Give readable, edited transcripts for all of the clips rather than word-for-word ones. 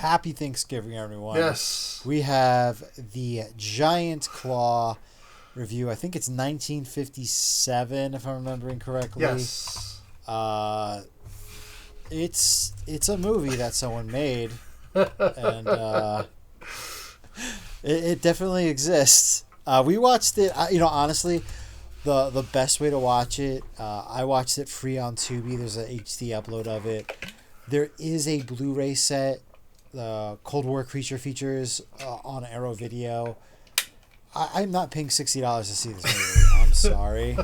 happy Thanksgiving, everyone. Yes. We have the Giant Claw review. I think it's 1957, if I'm remembering correctly. Yes. It's a movie that someone made, and it definitely exists. We watched it. Honestly, the best way to watch it. I watched it free on Tubi. There's an HD upload of it. There is a Blu-ray set, the Cold War Creature Features on Arrow Video. I'm not paying $60 to see this movie. I'm sorry.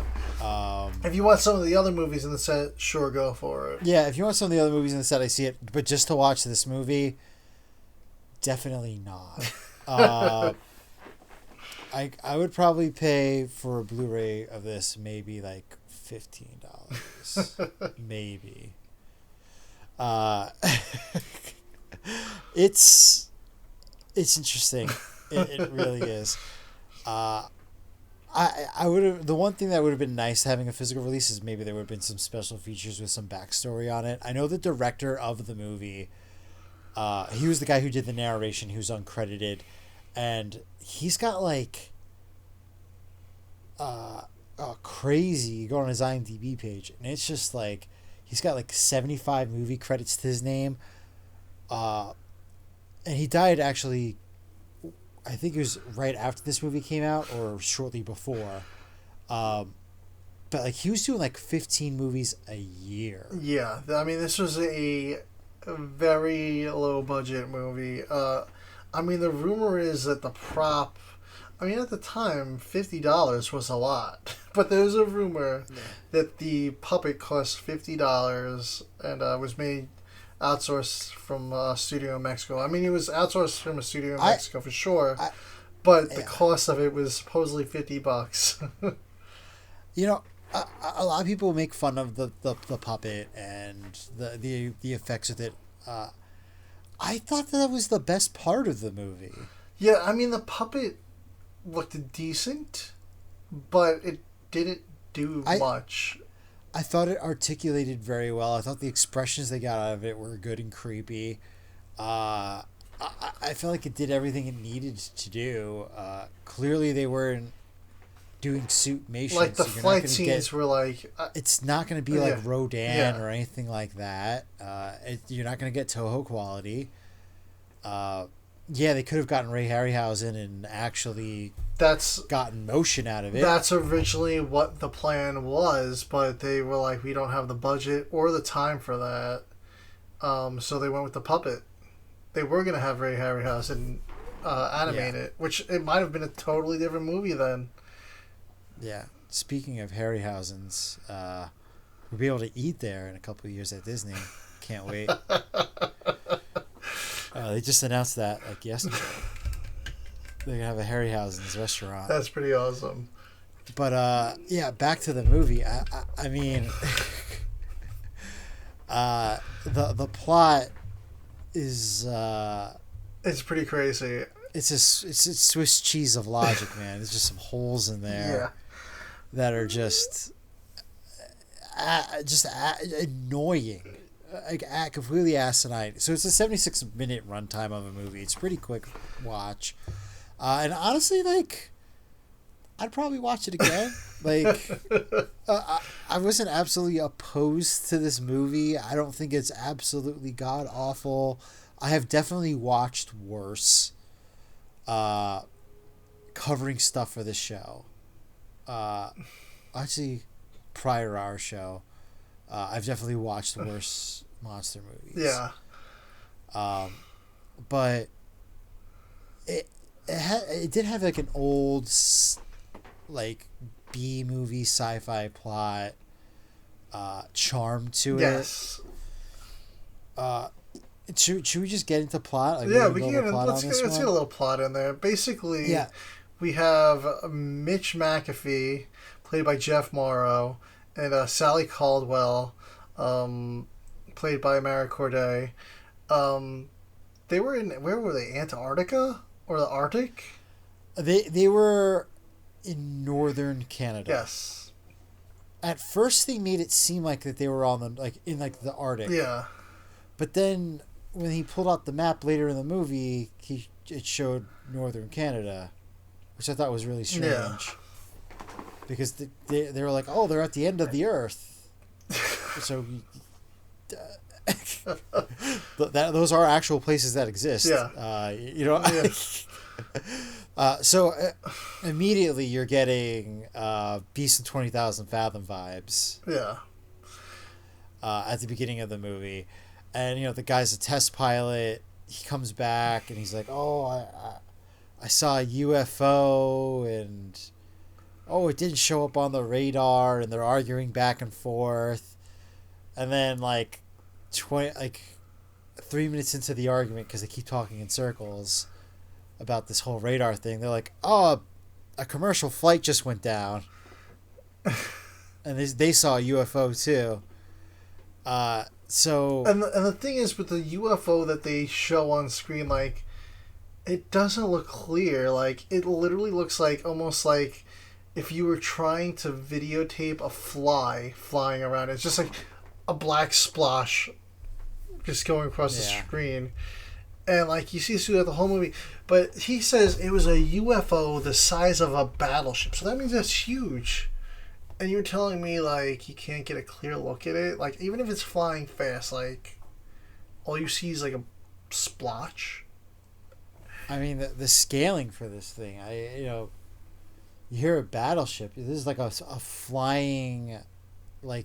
If you want some of the other movies in the set, sure, go for it. Yeah, if you want some of the other movies in the set, I see it. But just to watch this movie, definitely not. I would probably pay for a Blu-ray of this maybe like $15. Maybe. It's interesting. It really is. I would have, the one thing that would have been nice having a physical release is maybe there would have been some special features with some backstory on it. I know the director of the movie, he was the guy who did the narration, who's uncredited, and he's got like crazy. You go on his IMDb page and it's just like he's got like 75 movie credits to his name, and he died actually, I think it was right after this movie came out or shortly before. But like he was doing like 15 movies a year. Yeah, I mean, this was a very low budget movie. I mean, the rumor is that the prop, I mean, at the time, $50 was a lot. But there's a rumor that the puppet cost $50 and was made outsourced from a studio in Mexico. I mean, it was outsourced from a studio in Mexico for sure, but the cost of it was supposedly $50. A lot of people make fun of the puppet and the effects with it. I thought that was the best part of the movie. Yeah, I mean, the puppet looked decent, but it didn't do much. I thought it articulated very well. I thought the expressions they got out of it were good and creepy. I felt like it did everything it needed to do. Clearly, they weren't doing suitmation. Like the flight scenes were like... it's not going to be like Rodan or anything like that. You're not going to get Toho quality. They could have gotten Ray Harryhausen and actually gotten motion out of it. That's originally what the plan was, but they were like, we don't have the budget or the time for that. So they went with the puppet. They were going to have Ray Harryhausen animate it, which it might have been a totally different movie then. Yeah. Speaking of Harryhausens, we'll be able to eat there in a couple of years at Disney. Can't wait. They just announced that like yesterday. They're gonna have a Harryhausen's restaurant. That's pretty awesome. But back to the movie. I mean, the plot is it's pretty crazy. It's a Swiss cheese of logic, man. There's just some holes in there that are just annoying. Like completely asinine. So it's a 76-minute runtime of a movie. It's a pretty quick watch, and honestly, like, I'd probably watch it again. Like, I wasn't absolutely opposed to this movie. I don't think it's absolutely god awful. I have definitely watched worse, covering stuff for this show. Actually, prior to our show. I've definitely watched worse monster movies. Yeah. But it did have like an old like B movie sci-fi plot charm to it. Yes. Should we just get into plot? Like, yeah, we can. Let's get a little plot in there. Basically, we have Mitch McAfee, played by Jeff Morrow, and Sally Caldwell, played by Mara Corday. They were in, where were they? Antarctica or the Arctic? They were in northern Canada. Yes. At first, they made it seem like that they were on the in the Arctic. Yeah. But then when he pulled out the map later in the movie, it showed northern Canada, which I thought was really strange. Yeah. Because they were like, oh, they're at the end of the earth. So those are actual places that exist. Yeah. Yeah. So immediately you're getting Beast in 20,000 Fathom vibes. Yeah. At the beginning of the movie. And, the guy's a test pilot. He comes back and he's like, oh, I saw a UFO and, oh, it didn't show up on the radar, and they're arguing back and forth. And then, 3 minutes into the argument, because they keep talking in circles about this whole radar thing, they're like, oh, a commercial flight just went down. And they saw a UFO too. So and the thing is, with the UFO that they show on screen, it doesn't look clear. It literally looks almost like if you were trying to videotape a fly flying around. It's just a black splosh just going across the screen. And you see this throughout the whole movie. But he says it was a UFO the size of a battleship. So that means that's huge. And you're telling me, you can't get a clear look at it? Even if it's flying fast, all you see is, a splotch? I mean, the scaling for this thing, you hear a battleship. This is a flying, I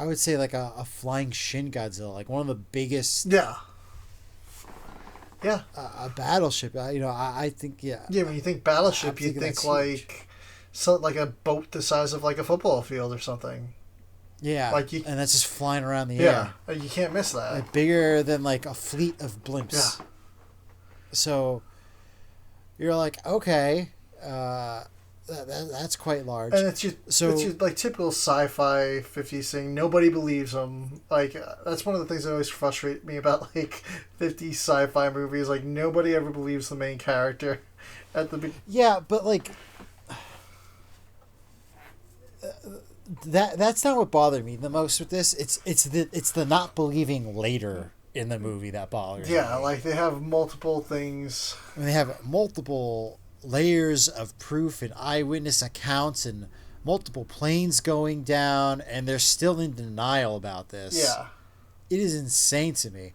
would say a flying Shin Godzilla, one of the biggest. Yeah. Yeah. A battleship, I think, yeah. Yeah, when you think battleship, you think a boat the size of a football field or something. Yeah, and that's just flying around the air. Yeah, you can't miss that. Bigger than a fleet of blimps. Yeah. So you're okay, that's quite large. And it's just typical sci-fi 50s thing. Nobody believes them. That's one of the things that always frustrate me about 50s sci-fi movies. Nobody ever believes the main character at the beginning. Yeah, but that's not what bothered me the most with this. It's the not believing later in the movie that bothers me. Yeah, they have multiple things. They have multiple layers of proof and eyewitness accounts and multiple planes going down, and they're still in denial about this. Yeah. It is insane to me.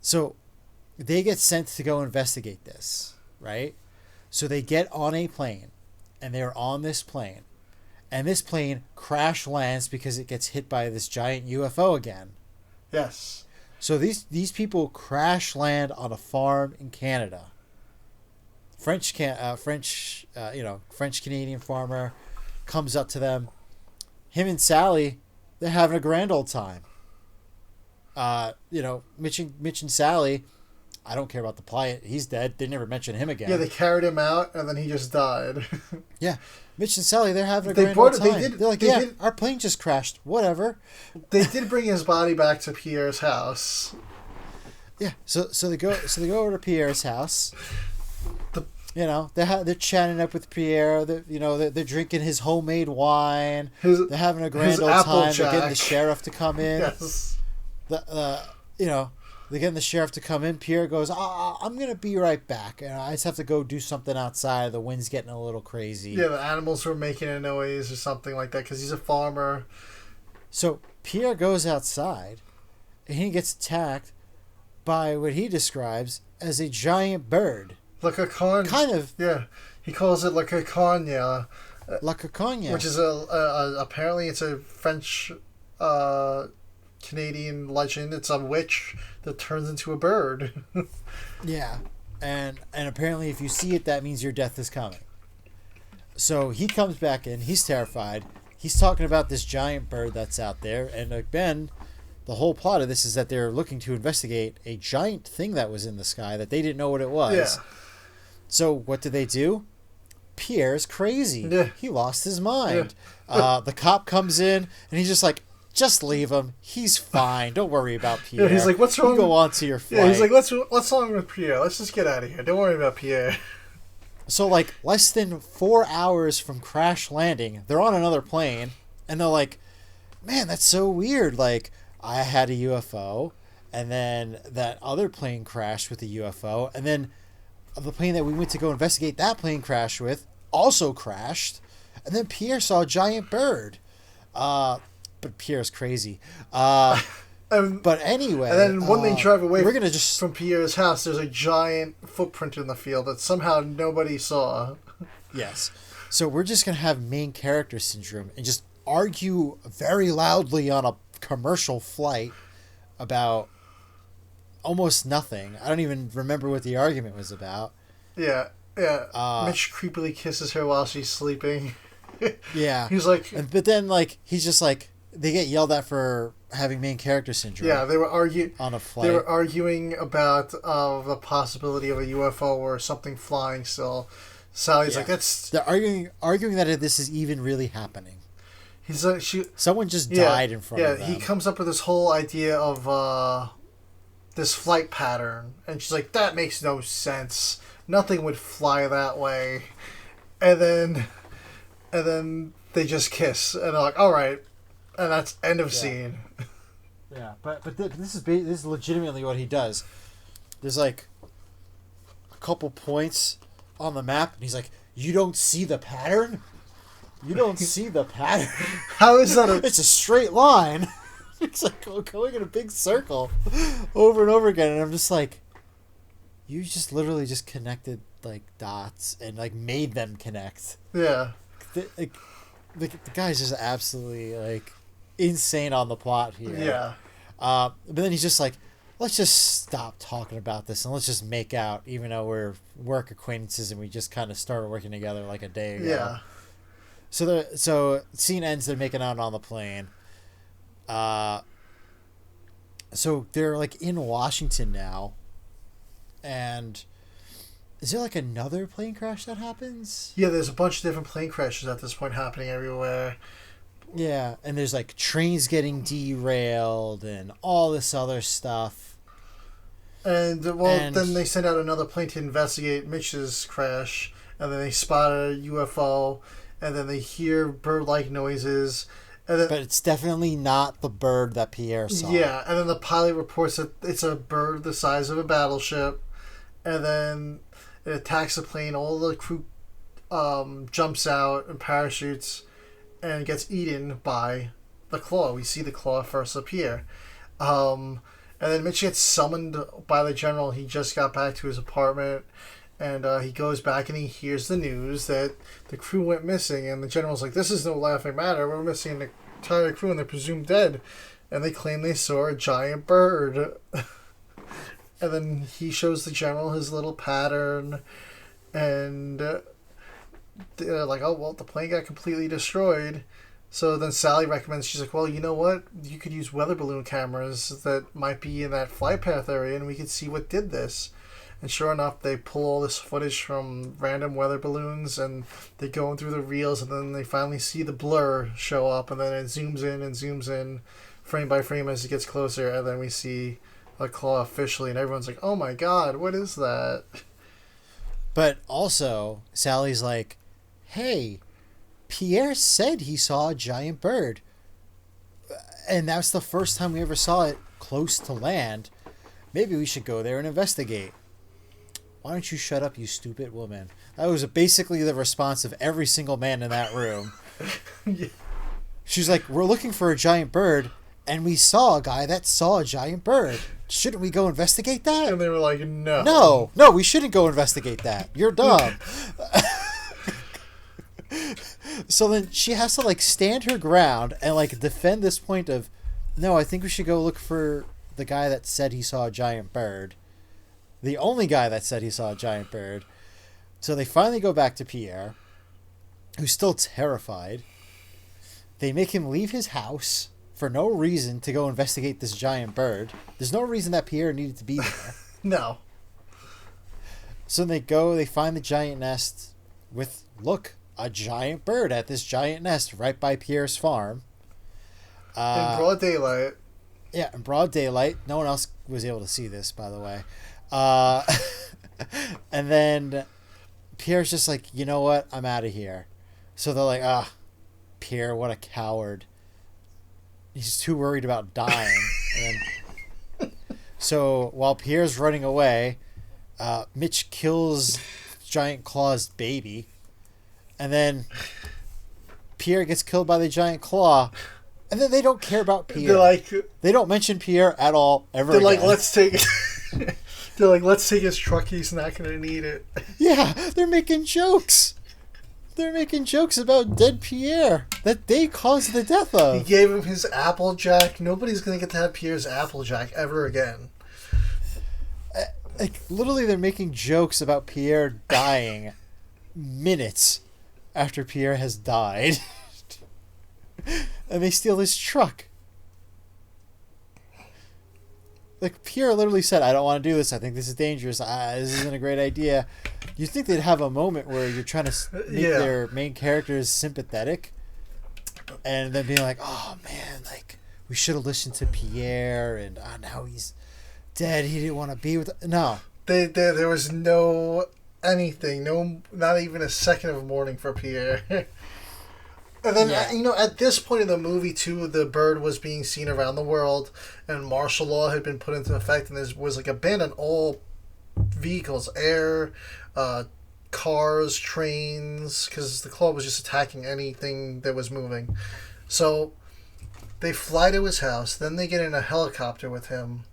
So they get sent to go investigate this, right? So they get on a plane, and they're on this plane. And this plane crash lands because it gets hit by this giant UFO again. Yes. So these people crash land on a farm in Canada. French Canadian farmer comes up to them. Him and Sally, they're having a grand old time. Mitch and Sally, I don't care about the pilot. He's dead. They never mention him again. Yeah, they carried him out, and then he just died. Yeah. Mitch and Sally, they're having a grand old time. They're our plane just crashed. Whatever. They did bring his body back to Pierre's house. Yeah. So they go over to Pierre's house. They're chatting up with Pierre. They're drinking his homemade wine. They're having a grand old time. They're getting the sheriff to come in. Yes. They're getting the sheriff to come in. Pierre goes, I'm going to be right back. And I just have to go do something outside. The wind's getting a little crazy. Yeah, the animals were making a noise or something like that because he's a farmer. So Pierre goes outside, and he gets attacked by what he describes as a giant bird. Like a con. Kind of. Yeah. He calls it like a conya. Like a conya. Which is apparently it's a French Canadian legend. It's a witch that turns into a bird. Yeah. And apparently if you see it, that means your death is coming. So he comes back in. He's terrified. He's talking about this giant bird that's out there. And Ben, the whole plot of this is that they're looking to investigate a giant thing that was in the sky that they didn't know what it was. Yeah. So what do? Pierre's crazy. Yeah. He lost his mind. Yeah. The cop comes in, and he's just like, just leave him. He's fine. Don't worry about Pierre. Yeah, he's like, what's wrong? You go on to your flight. Yeah, he's like, what's wrong with Pierre? Let's just get out of here. Don't worry about Pierre. So, less than 4 hours from crash landing, they're on another plane, and they're like, man, that's so weird. I had a UFO. and then that other plane crashed with the UFO, and then the plane that we went to go investigate that plane crash with also crashed, and then Pierre saw a giant bird. But Pierre's crazy. But anyway, and then when they drive away we're gonna just from Pierre's house, there's a giant footprint in the field that somehow nobody saw. Yes. So we're just going to have main character syndrome and just argue very loudly on a commercial flight about almost nothing. I don't even remember what the argument was about. Yeah. Mitch creepily kisses her while she's sleeping. Yeah. He's like... But then, like, he's just like... They get yelled at for having main character syndrome. Yeah, they were arguing on a flight. They were arguing about the possibility of a UFO or something flying still. Sally's like, that's... They're arguing that this is even really happening. He's like, someone just died in front of them. Yeah, he comes up with this whole idea of this flight pattern. And she's like, that makes no sense. Nothing would fly that way. And then they just kiss. And they're like, all right. And that's end of scene. Yeah, but this is legitimately what he does. There's like a couple points on the map, and he's like, "You don't see the pattern? You don't see the pattern? How is that? It's a straight line." It's like going in a big circle over and over again, and I'm just like, "You just literally just connected like dots and like made them connect." Yeah. The guy's just absolutely like insane on the plot here. Yeah. But then he's just like, let's just stop talking about this and let's just make out, even though we're work acquaintances and we just kind of started working together like a day ago. Yeah. So scene ends. They're making out on the plane. So they're like in Washington now, and is there like another plane crash that happens? Yeah, there's a bunch of different plane crashes at this point happening everywhere. Yeah, and there's like trains getting derailed and all this other stuff. And then they send out another plane to investigate Mitch's crash, and then they spot a UFO, and then they hear bird-like noises. And then, but it's definitely not the bird that Pierre saw. Yeah, and then the pilot reports that it's a bird the size of a battleship, and then it attacks the plane. All the crew jumps out and parachutes and gets eaten by the claw. We see the claw first appear. And then Mitch gets summoned by the general. He just got back to his apartment, and he goes back and he hears the news that the crew went missing. And the general's like, this is no laughing matter. We're missing the entire crew and they're presumed dead. And they claim they saw a giant bird. And then he shows the general his little pattern, and they're like, oh, well, the plane got completely destroyed. So then Sally recommends, she's like, well, you know what? You could use weather balloon cameras that might be in that flight path area, and we could see what did this. And sure enough, they pull all this footage from random weather balloons, and they're going through the reels, and then they finally see the blur show up, and then it zooms in, frame by frame as it gets closer, and then we see a claw officially, and everyone's like, oh my god, what is that? But also, Sally's like, hey, Pierre said he saw a giant bird. And that's the first time we ever saw it close to land. Maybe we should go there and investigate. Why don't you shut up, you stupid woman? That was basically the response of every single man in that room. Yeah. She's like, we're looking for a giant bird, and we saw a guy that saw a giant bird. Shouldn't we go investigate that? And they were like, no. No, we shouldn't go investigate that. You're dumb. So then she has to like stand her ground and like defend this point of, no, I think we should go look for the guy that said he saw a giant bird. The only guy that said he saw a giant bird. So they finally go back to Pierre, who's still terrified. They make him leave his house for no reason to go investigate this giant bird. There's no reason that Pierre needed to be there. No. So they find the giant nest with, look, a giant bird at this giant nest right by Pierre's farm. In broad daylight. Yeah, in broad daylight. No one else was able to see this, by the way. And then Pierre's just like, you know what? I'm out of here. So they're like, Pierre, what a coward. He's too worried about dying. And then So while Pierre's running away, Mitch kills Giant Claw's baby, and then Pierre gets killed by the giant claw, and then they don't care about Pierre. They don't mention Pierre at all ever. They're again. like, let's take it. They're like, let's take his truck. He's not gonna need it. Yeah, they're making jokes. They're making jokes about dead Pierre that they caused the death of. He gave him his Applejack. Nobody's gonna get to have Pierre's Applejack ever again. Like, literally, they're making jokes about Pierre dying minutes after Pierre has died. And they steal his truck. Like, Pierre literally said, I don't want to do this. I think this is dangerous. This isn't a great idea. You'd think they'd have a moment where you're trying to make their main characters sympathetic. And then being like, oh, man, like, we should have listened to Pierre. And now he's dead. He didn't want to be with... No. There was no anything. No, not even a second of mourning for Pierre. And then, at this point in the movie, too, the bird was being seen around the world, and martial law had been put into effect, and there was, like, a ban on all vehicles, air, cars, trains, because the claw was just attacking anything that was moving. So, they fly to his house, then they get in a helicopter with him.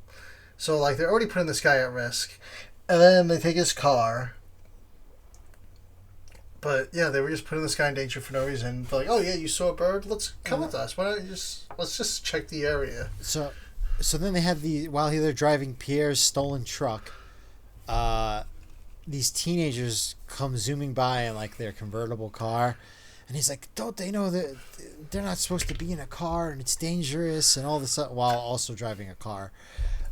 So, like, they're already putting this guy at risk. And then they take his car. But yeah, they were just putting this guy in danger for no reason. They're like, oh yeah, you saw a bird? Let's come with us. Why don't you let's just check the area. So then they have while they're driving Pierre's stolen truck, these teenagers come zooming by in like their convertible car, and he's like, don't they know that they're not supposed to be in a car and it's dangerous and all this stuff, while also driving a car.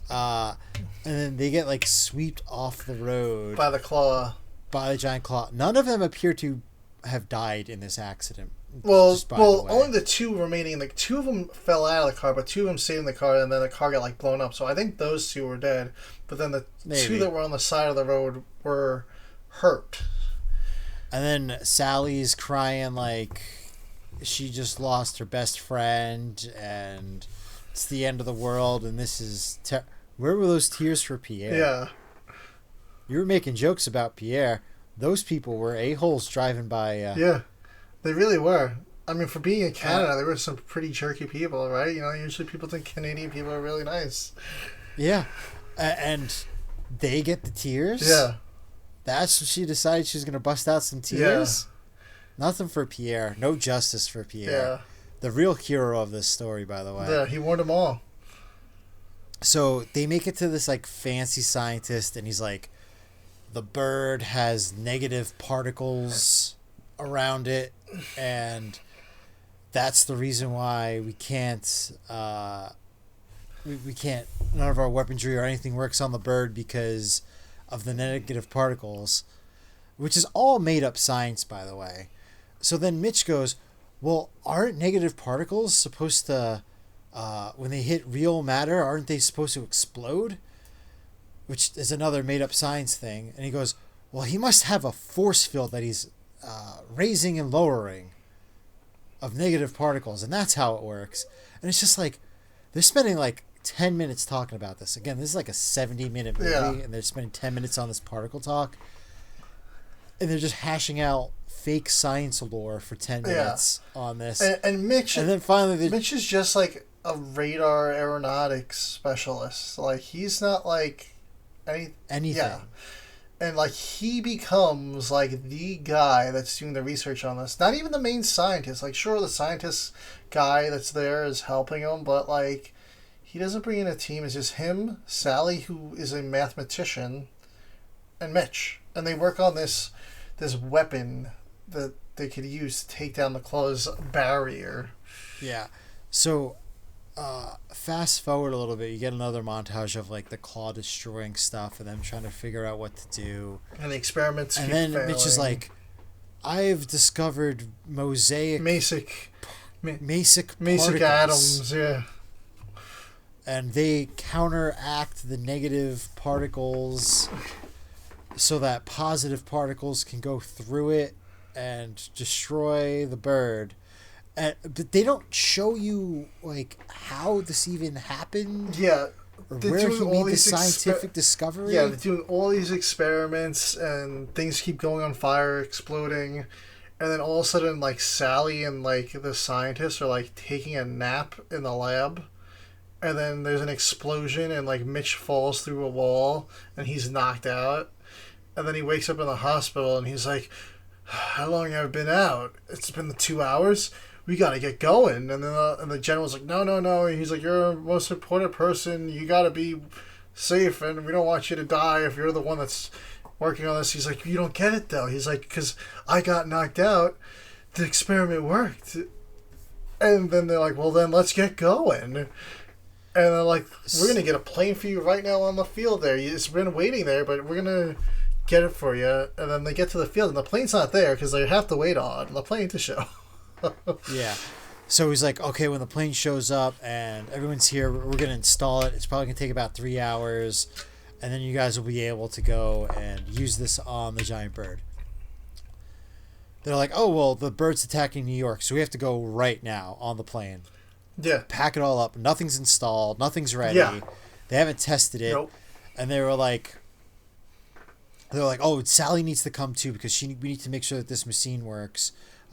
And then they get like swept off the road by the claw. By the giant claw. None of them appear to have died in this accident. Well, only the two remaining. Like, two of them fell out of the car, but two of them stayed in the car, and then the car got like blown up. So I think those two were dead. But then the two that were on the side of the road were hurt. And then Sally's crying like she just lost her best friend, and it's the end of the world, and this is... Where were those tears for Pierre? Yeah. You were making jokes about Pierre. Those people were a-holes driving by. Yeah, they really were. I mean, for being in Canada, there were some pretty jerky people, right? Usually people think Canadian people are really nice. Yeah. And they get the tears? Yeah. That's when she decided she was going to bust out some tears? Yeah. Nothing for Pierre. No justice for Pierre. Yeah. The real hero of this story, by the way. Yeah, he warned them all. So they make it to this like fancy scientist, and he's like, the bird has negative particles around it, and that's the reason why we can't we can't, none of our weaponry or anything works on the bird because of the negative particles, which is all made up science, by the way. So then Mitch goes, well, aren't negative particles supposed to, when they hit real matter, aren't they supposed to explode? Which is another made-up science thing. And he goes, well, he must have a force field that he's raising and lowering of negative particles, and that's how it works. And it's just like, they're spending like 10 minutes talking about this. Again, this is like a 70-minute movie, and they're spending 10 minutes on this particle talk. And they're just hashing out fake science lore for 10 minutes on this. And Mitch... And then finally... Mitch is just like a radar aeronautics specialist. Like, he's not like... anything. Yeah. And like he becomes like the guy that's doing the research on this. Not even the main scientist. Like, sure, the scientist guy that's there is helping him, but like he doesn't bring in a team. It's just him, Sally, who is a mathematician, and Mitch. And they work on this weapon that they could use to take down the claw's barrier. Yeah. So fast forward a little bit, you get another montage of like the claw destroying stuff and them trying to figure out what to do, and the experiments and then failing. Mitch is like, I've discovered masic atoms, yeah, and they counteract the negative particles so that positive particles can go through it and destroy the bird. But they don't show you like how this even happened. Yeah, or they're where doing he all made the these scientific discovery. Yeah, they're doing all these experiments and things keep going on fire, exploding, and then all of a sudden, like Sally and like the scientists are like taking a nap in the lab, and then there's an explosion and like Mitch falls through a wall and he's knocked out, and then he wakes up in the hospital and he's like, "How long have I been out? It's been 2 hours. We gotta get going." And then and the general's like, "No, no, no." And he's like, "You're the most important person. You gotta be safe, and we don't want you to die if you're the one that's working on this." He's like, "You don't get it though." He's like, "Because I got knocked out. The experiment worked." And then they're like, "Well, then let's get going." And they're like, "We're gonna get a plane for you right now on the field there. It's been waiting there, but we're gonna get it for you." And then they get to the field, and the plane's not there because they have to wait on the plane to show. Yeah. So he's like, okay, when the plane shows up and everyone's here, we're going to install it. It's probably going to take about 3 hours. And then you guys will be able to go and use this on the giant bird. They're like, oh, well, the bird's attacking New York, so we have to go right now on the plane. Yeah. Pack it all up. Nothing's installed. Nothing's ready. Yeah. They haven't tested it. Nope. And they're like, oh, Sally needs to come too because we need to make sure that this machine works.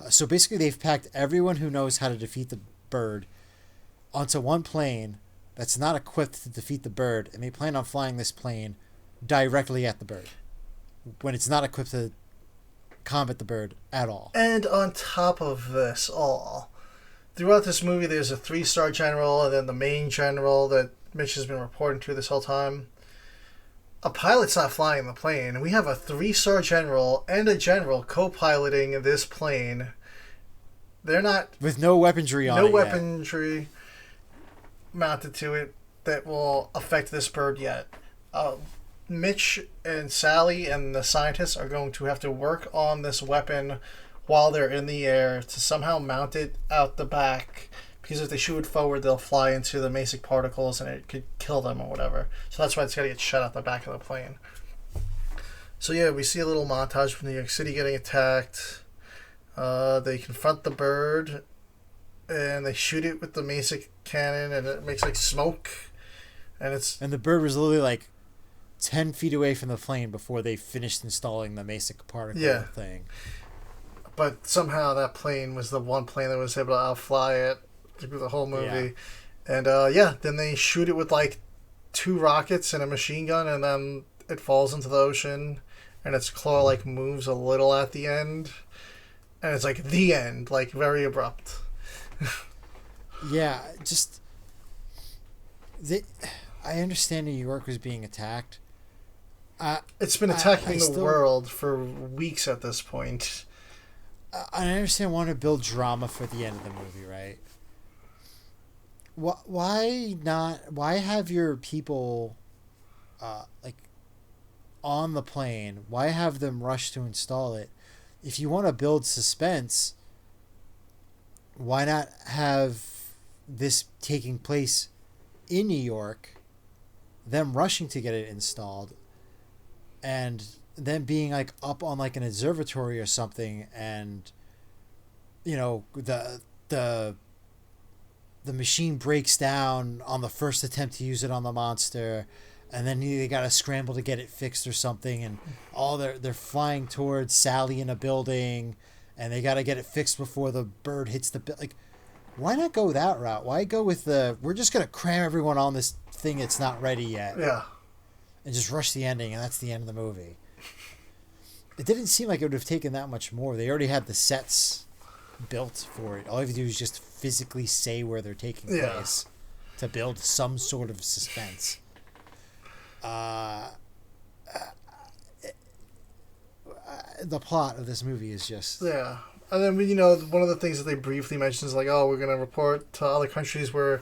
So basically, they've packed everyone who knows how to defeat the bird onto one plane that's not equipped to defeat the bird, and they plan on flying this plane directly at the bird when it's not equipped to combat the bird at all. And on top of this all, throughout this movie, there's a 3-star general and then the main general that Mitch has been reporting to this whole time. A pilot's not flying the plane. We have a 3-star general and a general co-piloting this plane. They're not... With no weaponry on it. No weaponry mounted to it that will affect this bird yet. Mitch and Sally and the scientists are going to have to work on this weapon while they're in the air to somehow mount it out the back. Because if they shoot it forward, they'll fly into the basic particles and it could kill them or whatever. So that's why it's got to get shot out the back of the plane. So yeah, we see a little montage from New York City getting attacked. They confront the bird and they shoot it with the basic cannon and it makes like smoke. And the bird was literally like 10 feet away from the plane before they finished installing the basic particle thing. But somehow that plane was the one plane that was able to outfly it through the whole movie. Yeah. And then they shoot it with like 2 rockets and a machine gun, and then it falls into the ocean and its claw like moves a little at the end, and it's like the end, like very abrupt. Yeah, just I understand New York was being attacked. It's been attacking the world for weeks at this point. I understand wanting to build drama for the end of the movie, right? Why not? Why have your people, like, on the plane? Why have them rush to install it? If you want to build suspense, why not have this taking place in New York, them rushing to get it installed, and them being like up on like an observatory or something, and you know the machine breaks down on the first attempt to use it on the monster, and then they gotta scramble to get it fixed or something, and they're flying towards Sally in a building, and they gotta get it fixed before the bird hits the like. Why not go that route? Why go with we're just gonna cram everyone on this thing that's not ready yet? Yeah. And just rush the ending, and that's the end of the movie. It didn't seem like it would have taken that much more. They already had the sets built for it. All you have to do is just physically say where they're taking place to build some sort of suspense. The plot of this movie is just... Yeah. And then, one of the things that they briefly mention is like, oh, we're going to report to other countries where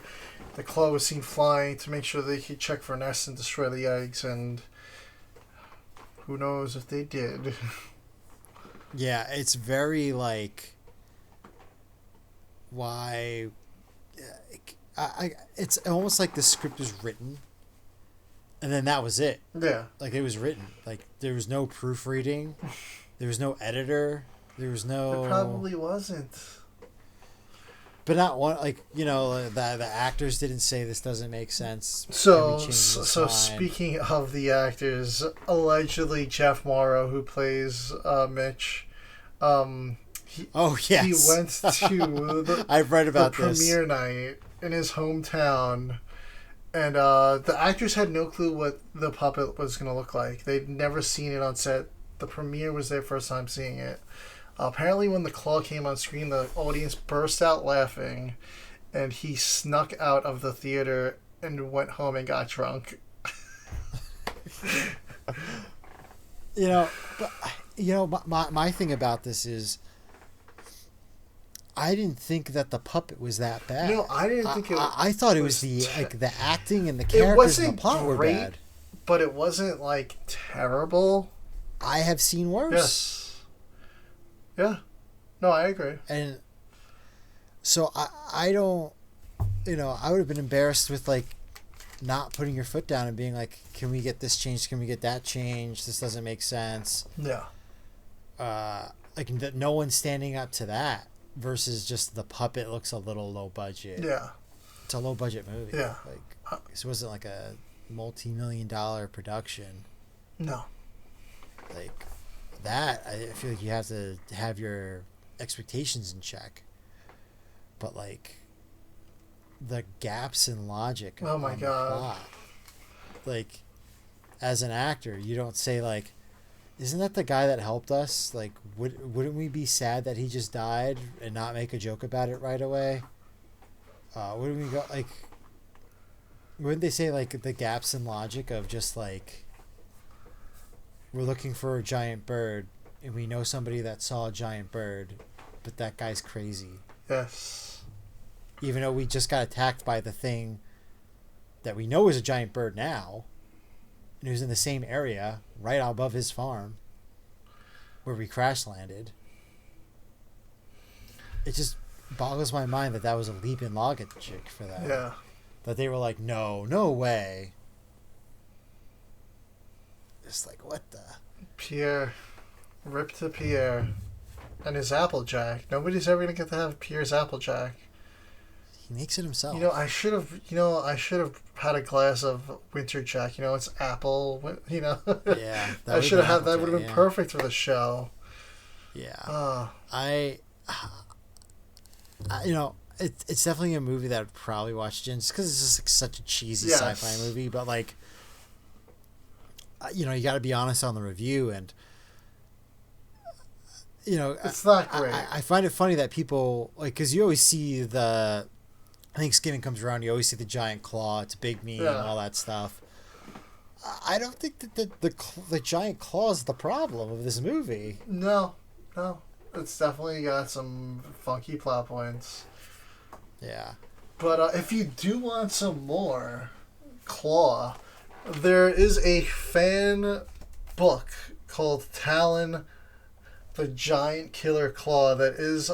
the claw was seen flying to make sure they could check for nests and destroy the eggs, and who knows if they did. Yeah, it's very like... Why... it's almost like the script was written, and then that was it. Yeah. Like, it was written. Like, there was no proofreading. There was no editor. There was no... There probably wasn't. But not one, like, the actors didn't say this doesn't make sense. So speaking of the actors, allegedly Jeff Morrow, who plays Mitch, he went to I've read about the premiere night in his hometown, and the actors had no clue what the puppet was going to look like. They'd never seen it on set. The premiere was their first time seeing it. Apparently, when the claw came on screen, the audience burst out laughing, and he snuck out of the theater and went home and got drunk. My thing about this is, I didn't think that the puppet was that bad. No, I didn't think it. I thought it was the acting and the characters and the plot were bad. But it wasn't terrible. I have seen worse. Yes. Yeah. No, I agree. And so I don't, I would have been embarrassed with not putting your foot down and being like, can we get this changed? Can we get that changed? This doesn't make sense. Yeah. No one's standing up to that versus just the puppet looks a little low budget. Yeah. It's a low budget movie. Yeah. This wasn't like a multi-million-dollar production. No. That, I feel like you have to have your expectations in check. But the gaps in logic. Oh my God. Plot, as an actor, you don't say isn't that the guy that helped us? Wouldn't we be sad that he just died and not make a joke about it right away? Wouldn't we go wouldn't they say the gaps in logic of just we're looking for a giant bird, and we know somebody that saw a giant bird, but that guy's crazy. Yes. Even though we just got attacked by the thing that we know is a giant bird now, and it was in the same area, right above his farm, where we crash landed. It just boggles my mind that was a leap in logic for that. Yeah. That they were like, no way. It's what the... Pierre. Rip to Pierre. And his Applejack. Nobody's ever going to get to have Pierre's Applejack. He makes it himself. I should have had a glass of Winter Jack. It's apple, Yeah. I should have had that. Would have been perfect for the show. Yeah. It's definitely a movie that I'd probably watch again just because it's just such a cheesy sci-fi movie. But you got to be honest on the review, and it's not great. I find it funny that people because you always see Thanksgiving comes around, you always see the giant claw. It's a big meat and all that stuff. I don't think that the giant claw is the problem of this movie. No, it's definitely got some funky plot points. Yeah, but if you do want some more claw. There is a fan book called Talon, the Giant Killer Claw that is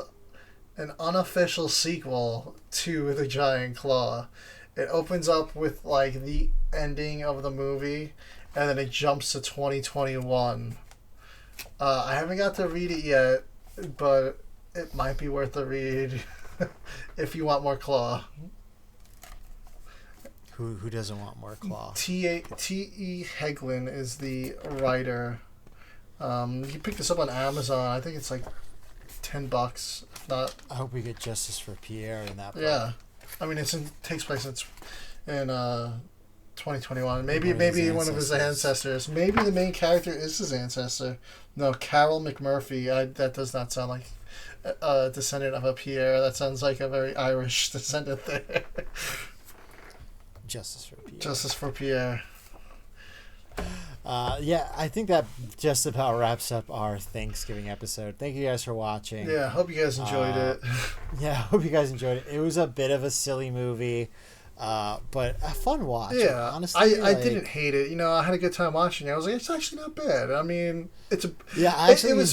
an unofficial sequel to The Giant Claw. It opens up with the ending of the movie, and then it jumps to 2021. I haven't got to read it yet, but it might be worth a read if you want more Claw. Who doesn't want more claw? T.E. Heglin is the writer. You pick this up on Amazon. I think it's $10. Not. I hope we get justice for Pierre in that. Yeah, I mean it takes place in 2021. Maybe one of his ancestors. Maybe the main character is his ancestor. No, Carol McMurphy. That does not sound like a descendant of a Pierre. That sounds like a very Irish descendant there. Justice for Pierre. Justice for Pierre. I think that just about wraps up our Thanksgiving episode. Thank you guys for watching. Yeah, hope you guys enjoyed it. Yeah, hope you guys enjoyed it. It was a bit of a silly movie, but a fun watch. Yeah, honestly, I didn't hate it. I had a good time watching it. I was like, it's actually not bad. I mean, it was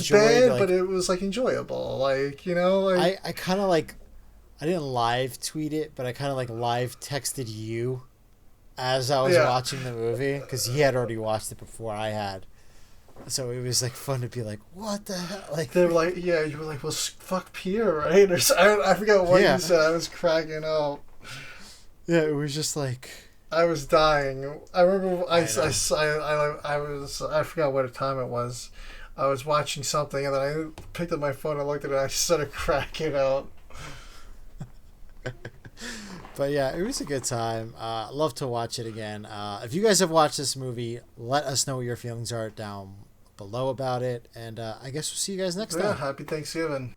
bad, but it was enjoyable. I kind of I didn't live tweet it, but I kind of live texted you as I was watching the movie because he had already watched it before I had. So it was like fun to be like, what the hell? Like They were like, yeah, you were like, well, fuck Pierre, right? Or I forgot what Yeah. you said. I was cracking up. yeah, it was just like I was dying. I remember I forgot what time it was. I was watching something and then I picked up my phone and looked at it and I started cracking up. But yeah, it was a good time. Love to watch it again. If you guys have watched this movie, let us know what your feelings are down below about it. And I guess we'll see you guys next Yeah, time. happy Thanksgiving.